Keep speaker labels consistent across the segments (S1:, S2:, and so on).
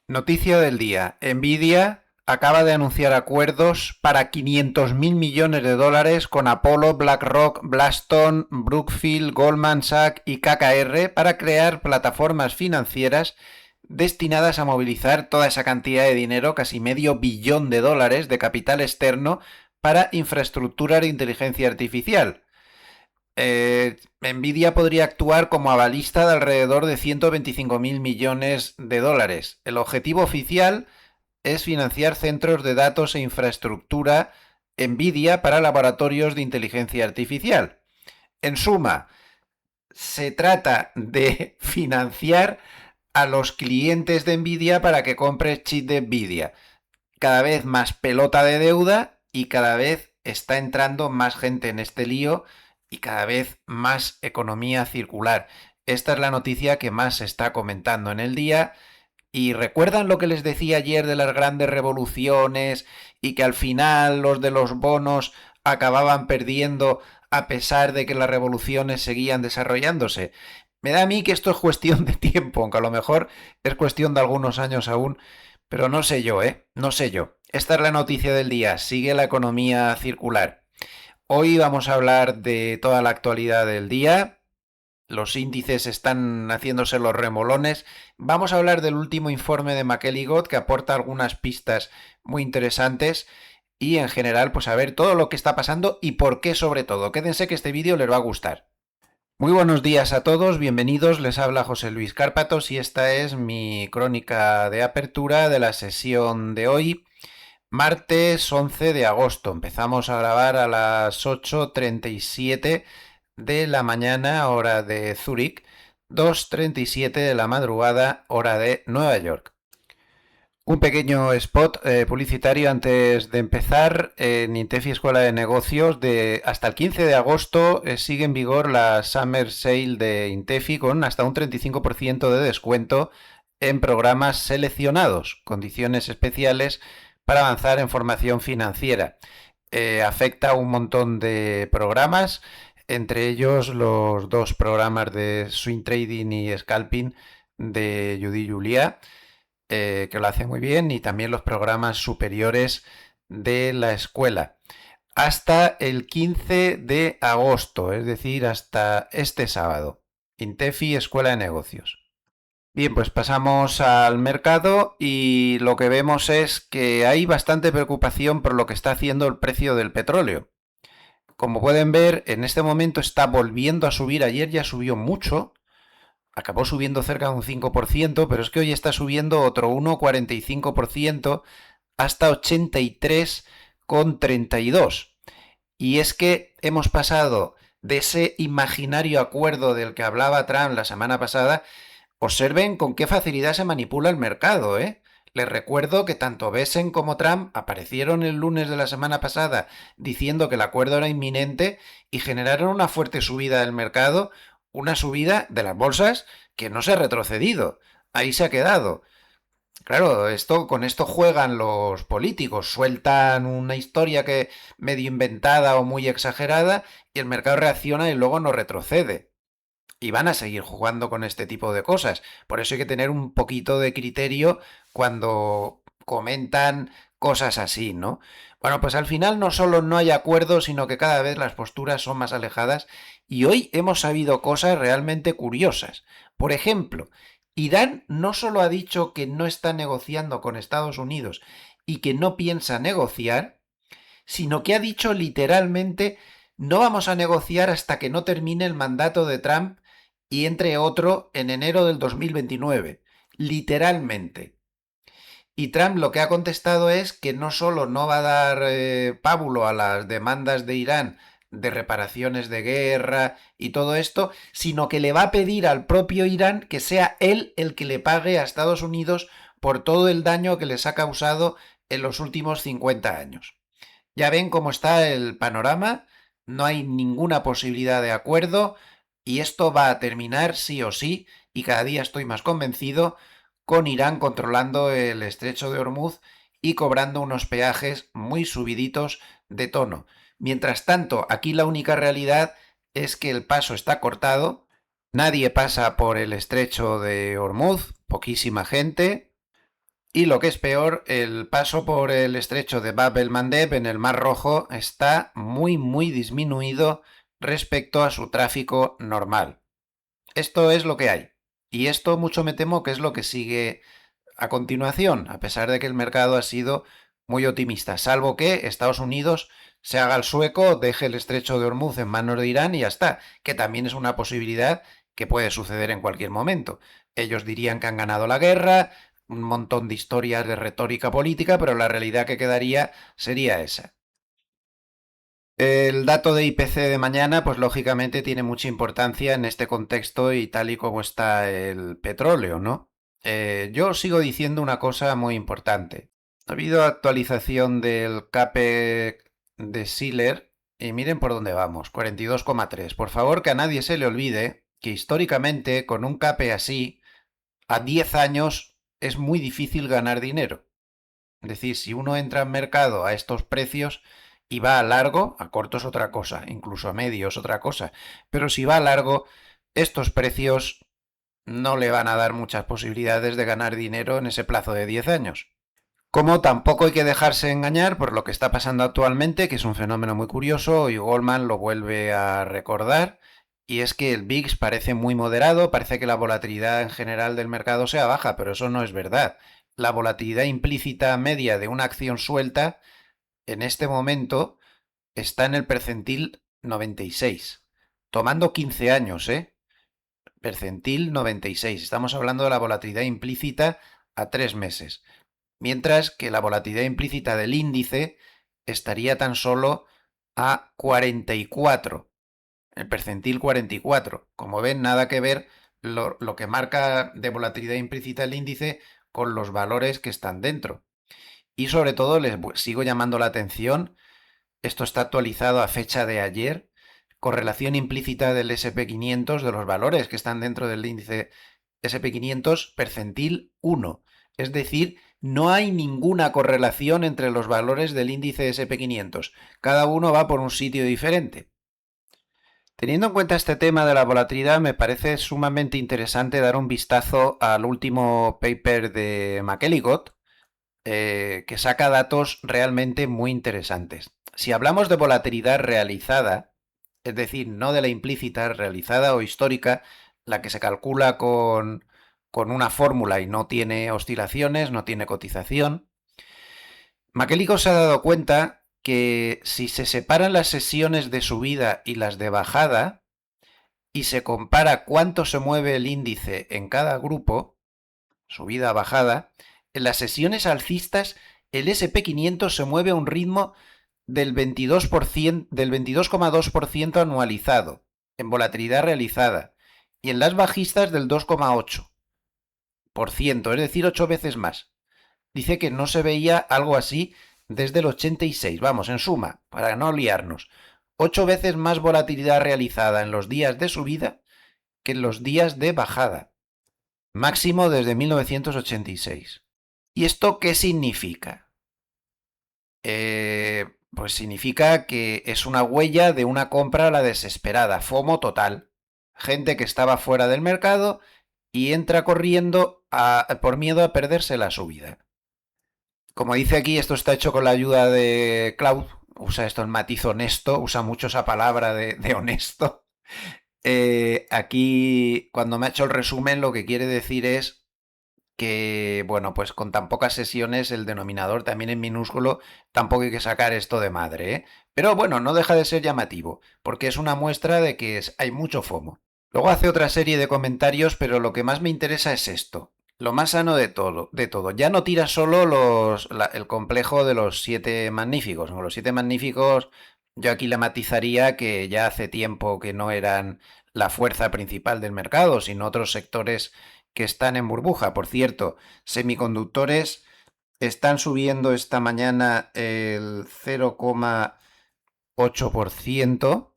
S1: Noticia del día. Nvidia acaba de anunciar acuerdos para 500.000 millones de dólares con Apollo, BlackRock, Blackstone, Brookfield, Goldman Sachs y KKR para crear plataformas financieras destinadas a movilizar toda esa cantidad de dinero, casi medio billón de dólares de capital externo para infraestructura de inteligencia artificial. Nvidia podría actuar como avalista de alrededor de 125.000 millones de dólares. El objetivo oficial es financiar centros de datos e infraestructura Nvidia para laboratorios de inteligencia artificial. En suma, se trata de financiar a los clientes de Nvidia para que compren chip de Nvidia. Cada vez más pelota de deuda y cada vez está entrando más gente en este lío y cada vez más economía circular. Esta es la noticia que más se está comentando en el día. ¿Y recuerdan lo que les decía ayer de las grandes revoluciones y que al final los de los bonos acababan perdiendo a pesar de que las revoluciones seguían desarrollándose? Me da a mí que esto es cuestión de tiempo, aunque a lo mejor es cuestión de algunos años aún, pero no sé yo, ¿eh? No sé yo. Esta es la noticia del día. Sigue la economía circular. Hoy vamos a hablar de toda la actualidad del día. Los índices están haciéndose los remolones. Vamos a hablar del último informe de McElligott que aporta algunas pistas muy interesantes y en general pues a ver todo lo que está pasando y por qué sobre todo. Quédense que este vídeo les va a gustar. Muy buenos días a todos, bienvenidos, les habla José Luis Cárpatos y esta es mi crónica de apertura de la sesión de hoy, martes 11 de agosto. Empezamos a grabar a las 8:37 de la mañana, hora de Zúrich, 2:37 de la madrugada, hora de Nueva York. Un pequeño spot publicitario antes de empezar. En Intefi Escuela de Negocios, hasta el 15 de agosto sigue en vigor la Summer Sale de Intefi con hasta un 35% de descuento en programas seleccionados, condiciones especiales para avanzar en formación financiera. Afecta a un montón de programas, entre ellos los dos programas de Swing Trading y Scalping de Judy Julia, que lo hace muy bien, y también los programas superiores de la escuela. Hasta el 15 de agosto, es decir, hasta este sábado. Intefi Escuela de Negocios. Bien, pues pasamos al mercado y lo que vemos es que hay bastante preocupación por lo que está haciendo el precio del petróleo. Como pueden ver, en este momento está volviendo a subir. Ayer ya subió mucho, acabó subiendo cerca de un 5%, pero es que hoy está subiendo otro 1,45% hasta 83,32. Y es que hemos pasado de ese imaginario acuerdo del que hablaba Trump la semana pasada. Observen con qué facilidad se manipula el mercado, ¿eh? Les recuerdo que tanto Besen como Trump aparecieron el lunes de la semana pasada diciendo que el acuerdo era inminente y generaron una fuerte subida del mercado, una subida de las bolsas que no se ha retrocedido. Ahí se ha quedado. Claro, con esto juegan los políticos, sueltan una historia que medio inventada o muy exagerada y el mercado reacciona y luego no retrocede. Y van a seguir jugando con este tipo de cosas. Por eso hay que tener un poquito de criterio cuando comentan cosas así, ¿no? Bueno, pues al final no solo no hay acuerdo, sino que cada vez las posturas son más alejadas y hoy hemos sabido cosas realmente curiosas. Por ejemplo, Irán no solo ha dicho que no está negociando con Estados Unidos y que no piensa negociar, sino que ha dicho literalmente: no vamos a negociar hasta que no termine el mandato de Trump y entre otro en enero del 2029. Literalmente. Y Trump lo que ha contestado es que no solo no va a dar pábulo a las demandas de Irán de reparaciones de guerra y todo esto, sino que le va a pedir al propio Irán que sea él el que le pague a Estados Unidos por todo el daño que les ha causado en los últimos 50 años. Ya ven cómo está el panorama, no hay ninguna posibilidad de acuerdo y esto va a terminar sí o sí, y cada día estoy más convencido, con Irán controlando el estrecho de Hormuz y cobrando unos peajes muy subiditos de tono. Mientras tanto, aquí la única realidad es que el paso está cortado, nadie pasa por el estrecho de Hormuz, poquísima gente, Y lo que es peor, el paso por el estrecho de Bab el-Mandeb en el Mar Rojo está muy disminuido respecto a su tráfico normal. Esto es lo que hay. Y esto mucho me temo que es lo que sigue a continuación, a pesar de que el mercado ha sido muy optimista, salvo que Estados Unidos se haga el sueco, deje el estrecho de Hormuz en manos de Irán y ya está, que también es una posibilidad que puede suceder en cualquier momento. Ellos dirían que han ganado la guerra, un montón de historias de retórica política, pero la realidad que quedaría sería esa. El dato de IPC de mañana, pues lógicamente tiene mucha importancia en este contexto y tal y como está el petróleo, ¿no? Yo sigo diciendo una cosa muy importante. Ha habido actualización del CAPE de Siller y miren por dónde vamos, 42,3. Por favor, que a nadie se le olvide que históricamente con un CAPE así, a 10 años es muy difícil ganar dinero. Es decir, si uno entra en mercado a estos precios y va a largo, a corto es otra cosa, incluso a medio es otra cosa, pero si va a largo, estos precios no le van a dar muchas posibilidades de ganar dinero en ese plazo de 10 años. Como tampoco hay que dejarse engañar por lo que está pasando actualmente, que es un fenómeno muy curioso, y Goldman lo vuelve a recordar, y es que el VIX parece muy moderado, parece que la volatilidad en general del mercado sea baja, pero eso no es verdad. La volatilidad implícita media de una acción suelta en este momento está en el percentil 96, tomando 15 años, ¿eh? Percentil 96. Estamos hablando de la volatilidad implícita a 3 meses. Mientras que la volatilidad implícita del índice estaría tan solo a 44, el percentil 44. Como ven, nada que ver lo que marca de volatilidad implícita el índice con los valores que están dentro. Y sobre todo les sigo llamando la atención, esto está actualizado a fecha de ayer, correlación implícita del SP500 de los valores que están dentro del índice SP500 percentil 1. Es decir, no hay ninguna correlación entre los valores del índice SP500. Cada uno va por un sitio diferente. Teniendo en cuenta este tema de la volatilidad, me parece sumamente interesante dar un vistazo al último paper de McElligott, que saca datos realmente muy interesantes. Si hablamos de volatilidad realizada, es decir, no de la implícita, realizada o histórica, la que se calcula con una fórmula y no tiene oscilaciones, no tiene cotización, McElligott se ha dado cuenta que si se separan las sesiones de subida y las de bajada y se compara cuánto se mueve el índice en cada grupo, subida, bajada, en las sesiones alcistas el SP500 se mueve a un ritmo del 22%, del 22,2% anualizado en volatilidad realizada y en las bajistas del 2,8%, es decir, 8 veces más. Dice que no se veía algo así desde el 86, vamos, en suma, para no liarnos. 8 veces más volatilidad realizada en los días de subida que en los días de bajada. Máximo desde 1986. ¿Y esto qué significa? Pues significa que es una huella de una compra a la desesperada, FOMO total. Gente que estaba fuera del mercado y entra corriendo por miedo a perderse la subida. Como dice aquí, esto está hecho con la ayuda de Cloud. Usa esto en matiz honesto, usa mucho esa palabra de honesto. Aquí, cuando me ha hecho el resumen, lo que quiere decir es que, bueno, pues con tan pocas sesiones el denominador también en minúsculo, tampoco hay que sacar esto de madre, ¿eh? Pero bueno, no deja de ser llamativo, porque es una muestra de que hay mucho FOMO. Luego hace otra serie de comentarios, pero lo que más me interesa es esto. Lo más sano de todo, de todo. Ya no tira solo el complejo de los siete magníficos. ¿No? Los siete magníficos, yo aquí le matizaría que ya hace tiempo que no eran la fuerza principal del mercado, sino otros sectores que están en burbuja. Por cierto, semiconductores están subiendo esta mañana el 0,8%.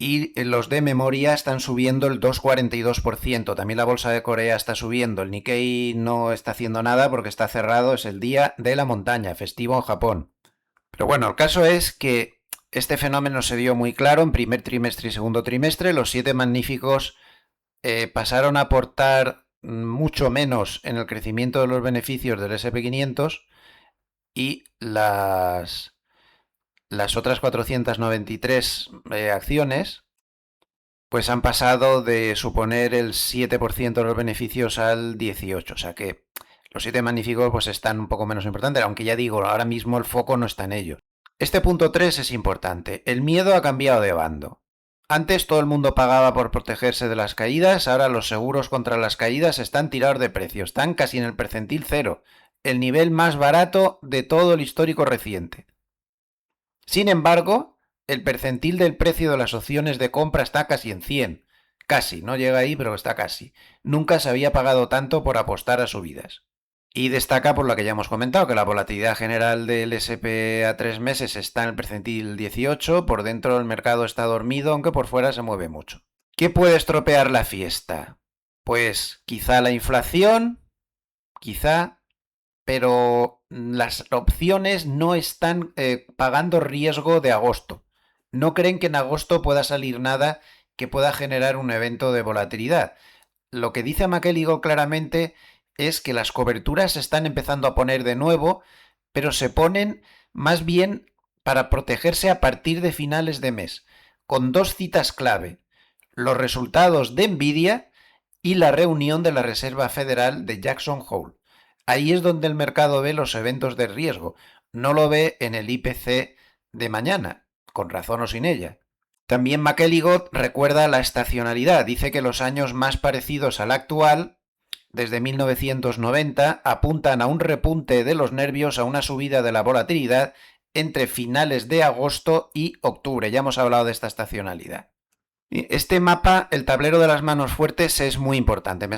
S1: Y los de memoria están subiendo el 2,42%. También la bolsa de Corea está subiendo. El Nikkei no está haciendo nada porque está cerrado. Es el día de la montaña, festivo en Japón. Pero bueno, el caso es que este fenómeno se dio muy claro en primer trimestre y segundo trimestre. Los siete magníficos pasaron a aportar mucho menos en el crecimiento de los beneficios del SP500 y las otras 493 acciones pues han pasado de suponer el 7% de los beneficios al 18%. O sea que los 7 magníficos pues están un poco menos importantes, aunque ya digo, ahora mismo el foco no está en ellos. Este punto 3 es importante. El miedo ha cambiado de bando. Antes todo el mundo pagaba por protegerse de las caídas, ahora los seguros contra las caídas están tirados de precio, están casi en el percentil 0, el nivel más barato de todo el histórico reciente. Sin embargo, el percentil del precio de las opciones de compra está casi en 100. Casi, no llega ahí, pero está casi. Nunca se había pagado tanto por apostar a subidas. Y destaca por lo que ya hemos comentado, que la volatilidad general del SP a 3 meses está en el percentil 18, por dentro el mercado está dormido, aunque por fuera se mueve mucho. ¿Qué puede estropear la fiesta? Pues quizá la inflación, quizá, pero las opciones no están pagando riesgo de agosto. No creen que en agosto pueda salir nada que pueda generar un evento de volatilidad. Lo que dice McElligott claramente es que las coberturas se están empezando a poner de nuevo, pero se ponen más bien para protegerse a partir de finales de mes, con 2 citas clave: los resultados de Nvidia y la reunión de la Reserva Federal de Jackson Hole. Ahí es donde el mercado ve los eventos de riesgo, no lo ve en el IPC de mañana, con razón o sin ella. También McElligott recuerda la estacionalidad, dice que los años más parecidos al actual, desde 1990, apuntan a un repunte de los nervios, a una subida de la volatilidad entre finales de agosto y octubre. Ya hemos hablado de esta estacionalidad. Este mapa, el tablero de las manos fuertes, es muy importante. Me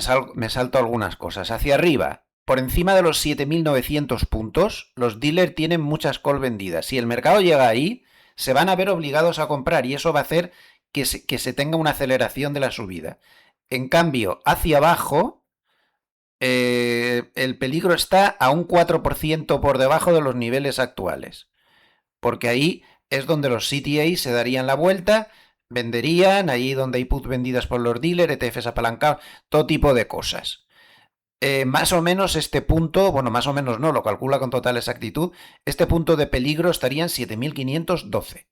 S1: salto algunas cosas. Hacia arriba, por encima de los 7.900 puntos, los dealers tienen muchas call vendidas. Si el mercado llega ahí, se van a ver obligados a comprar y eso va a hacer que se tenga una aceleración de la subida. En cambio, hacia abajo, el peligro está a un 4% por debajo de los niveles actuales, porque ahí es donde los CTA se darían la vuelta, venderían, ahí donde hay put vendidas por los dealers, ETFs apalancados, todo tipo de cosas. Más o menos este punto, bueno, más o menos no, lo calcula con total exactitud, este punto de peligro estaría en 7.512,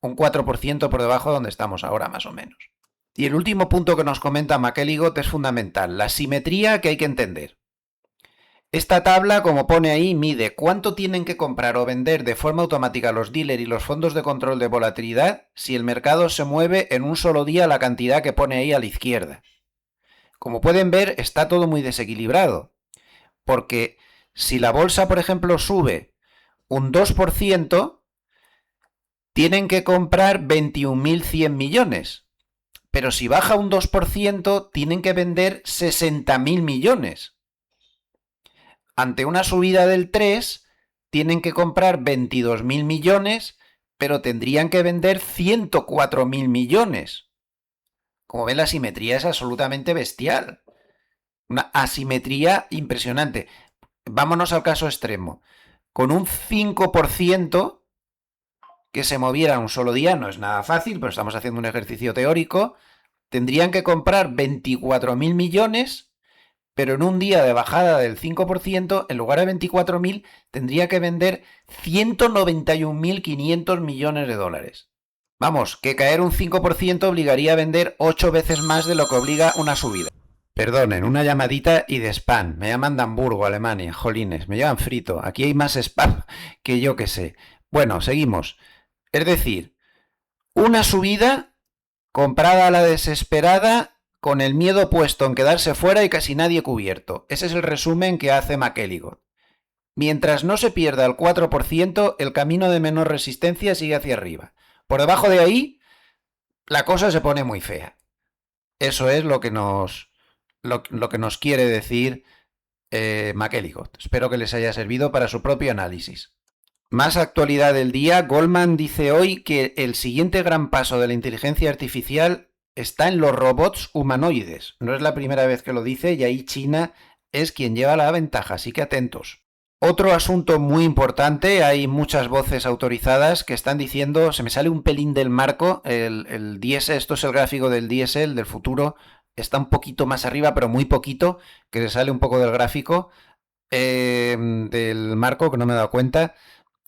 S1: un 4% por debajo de donde estamos ahora, más o menos. Y el último punto que nos comenta McElligott es fundamental, la simetría que hay que entender. Esta tabla, como pone ahí, mide cuánto tienen que comprar o vender de forma automática los dealers y los fondos de control de volatilidad si el mercado se mueve en un solo día la cantidad que pone ahí a la izquierda. Como pueden ver, está todo muy desequilibrado, porque si la bolsa, por ejemplo, sube un 2%, tienen que comprar 21.100 millones. Pero si baja un 2%, tienen que vender 60.000 millones. Ante una subida del 3%, tienen que comprar 22.000 millones, pero tendrían que vender 104.000 millones. Como ven, la asimetría es absolutamente bestial. Una asimetría impresionante. Vámonos al caso extremo. Con un 5% que se moviera un solo día, no es nada fácil, pero estamos haciendo un ejercicio teórico, tendrían que comprar 24.000 millones, pero en un día de bajada del 5%, en lugar de 24.000, tendría que vender 191.500 millones de dólares. Vamos, que caer un 5% obligaría a vender 8 veces más de lo que obliga una subida. Perdonen, una llamadita y de spam. Me llaman de Hamburgo, Alemania. Jolines, me llevan frito. Aquí hay más spam que yo que sé. Bueno, seguimos. Es decir, una subida comprada a la desesperada con el miedo puesto en quedarse fuera y casi nadie cubierto. Ese es el resumen que hace McElligott. Mientras no se pierda el 4%, el camino de menor resistencia sigue hacia arriba. Por debajo de ahí, la cosa se pone muy fea. Eso es lo que nos quiere decir McElligott. Espero que les haya servido para su propio análisis. Más actualidad del día. Goldman dice hoy que el siguiente gran paso de la inteligencia artificial está en los robots humanoides. No es la primera vez que lo dice y ahí China es quien lleva la ventaja, así que atentos. Otro asunto muy importante, hay muchas voces autorizadas que están diciendo, se me sale un pelín del marco, el diésel, esto es el gráfico del diésel, del futuro, está un poquito más arriba, pero muy poquito, que se sale un poco del gráfico del marco, que no me he dado cuenta.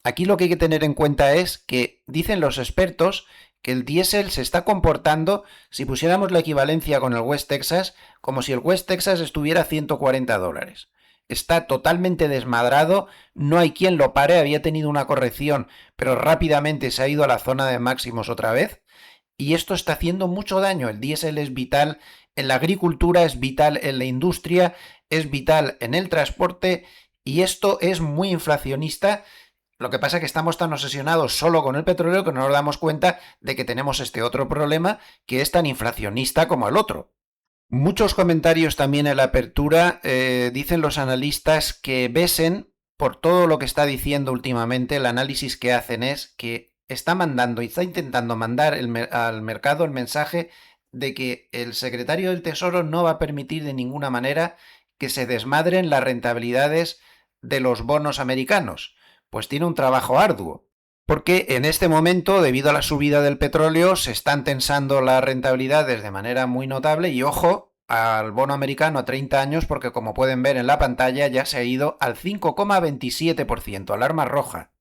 S1: Aquí lo que hay que tener en cuenta es que dicen los expertos que el diésel se está comportando, si pusiéramos la equivalencia con el West Texas, como si el West Texas estuviera a $140. Está totalmente desmadrado, no hay quien lo pare, había tenido una corrección, pero rápidamente se ha ido a la zona de máximos otra vez. Y esto está haciendo mucho daño. El diésel es vital en la agricultura, es vital en la industria, es vital en el transporte y esto es muy inflacionista. Lo que pasa es que estamos tan obsesionados solo con el petróleo que no nos damos cuenta de que tenemos este otro problema que es tan inflacionista como el otro. Muchos comentarios también en la apertura dicen los analistas que Besen, por todo lo que está diciendo últimamente, el análisis que hacen es que está mandando y está intentando mandar al mercado el mensaje de que el secretario del Tesoro no va a permitir de ninguna manera que se desmadren las rentabilidades de los bonos americanos. Pues tiene un trabajo arduo. Porque en este momento, debido a la subida del petróleo, se están tensando las rentabilidades de manera muy notable y ojo al bono americano a 30 años porque como pueden ver en la pantalla ya se ha ido al 5,27%, alarma roja.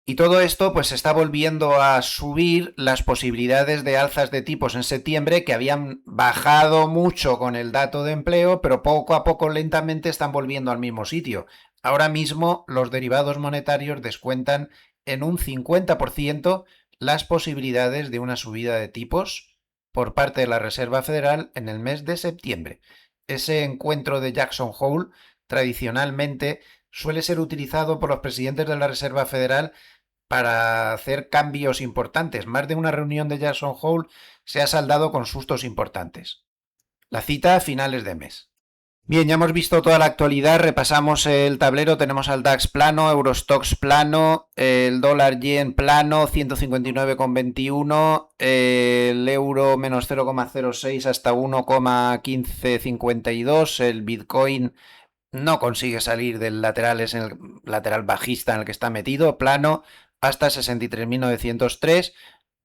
S1: Y todo esto pues está volviendo a subir las posibilidades de alzas de tipos en septiembre que habían bajado mucho con el dato de empleo, pero poco a poco lentamente están volviendo al mismo sitio. Ahora mismo los derivados monetarios descuentan en un 50% las posibilidades de una subida de tipos por parte de la Reserva Federal en el mes de septiembre. Ese encuentro de Jackson Hole tradicionalmente suele ser utilizado por los presidentes de la Reserva Federal para hacer cambios importantes. Más de una reunión de Jackson Hole se ha saldado con sustos importantes. La cita a finales de mes. Bien, ya hemos visto toda la actualidad, repasamos el tablero, tenemos al DAX plano, Eurostoxx plano, el dólar yen plano, 159,21, el euro menos 0,06 hasta 1,1552, el Bitcoin no consigue salir del lateral, es en el lateral bajista en el que está metido, plano, hasta 63.903.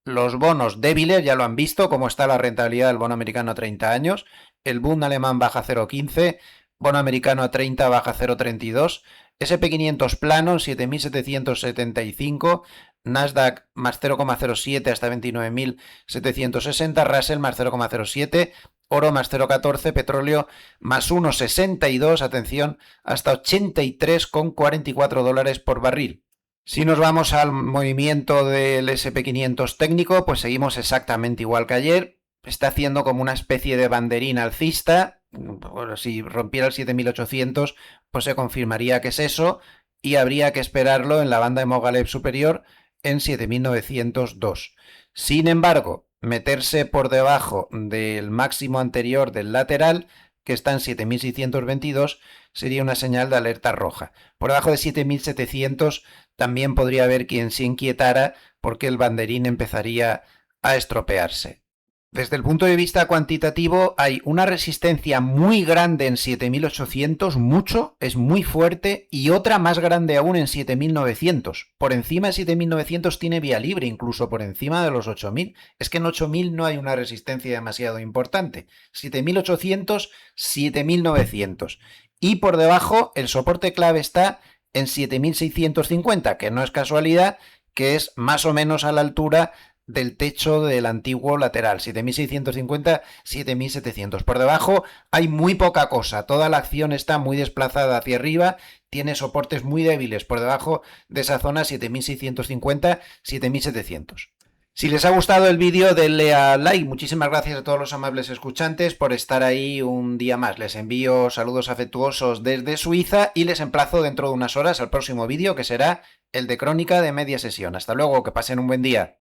S1: Los bonos débiles, ya lo han visto, cómo está la rentabilidad del bono americano a 30 años. El Bund alemán baja 0,15, bono americano a 30 baja 0,32. SP500 plano, 7.775. Nasdaq más 0,07 hasta 29.760. Russell más 0,07. Oro más 0,14, petróleo más 1,62, atención, hasta 83,44 dólares por barril. Si nos vamos al movimiento del SP500 técnico, pues seguimos exactamente igual que ayer. Está haciendo como una especie de banderín alcista. Bueno, si rompiera el 7800, pues se confirmaría que es eso y habría que esperarlo en la banda de Mogalet superior en 7902. Sin embargo, meterse por debajo del máximo anterior del lateral, que está en 7622, sería una señal de alerta roja. Por debajo de 7700 también podría haber quien se inquietara porque el banderín empezaría a estropearse. Desde el punto de vista cuantitativo hay una resistencia muy grande en 7800, mucho, es muy fuerte, y otra más grande aún en 7900. Por encima de 7900 tiene vía libre, incluso por encima de los 8000. Es que en 8000 no hay una resistencia demasiado importante. 7800, 7900. Y por debajo el soporte clave está en 7650, que no es casualidad, que es más o menos a la altura del techo del antiguo lateral, 7650, 7700. Por debajo hay muy poca cosa, toda la acción está muy desplazada hacia arriba, tiene soportes muy débiles por debajo de esa zona 7650, 7700. Si les ha gustado el vídeo, denle a like. Muchísimas gracias a todos los amables escuchantes por estar ahí un día más. Les envío saludos afectuosos desde Suiza y les emplazo dentro de unas horas al próximo vídeo, que será el de crónica de media sesión. Hasta luego, que pasen un buen día.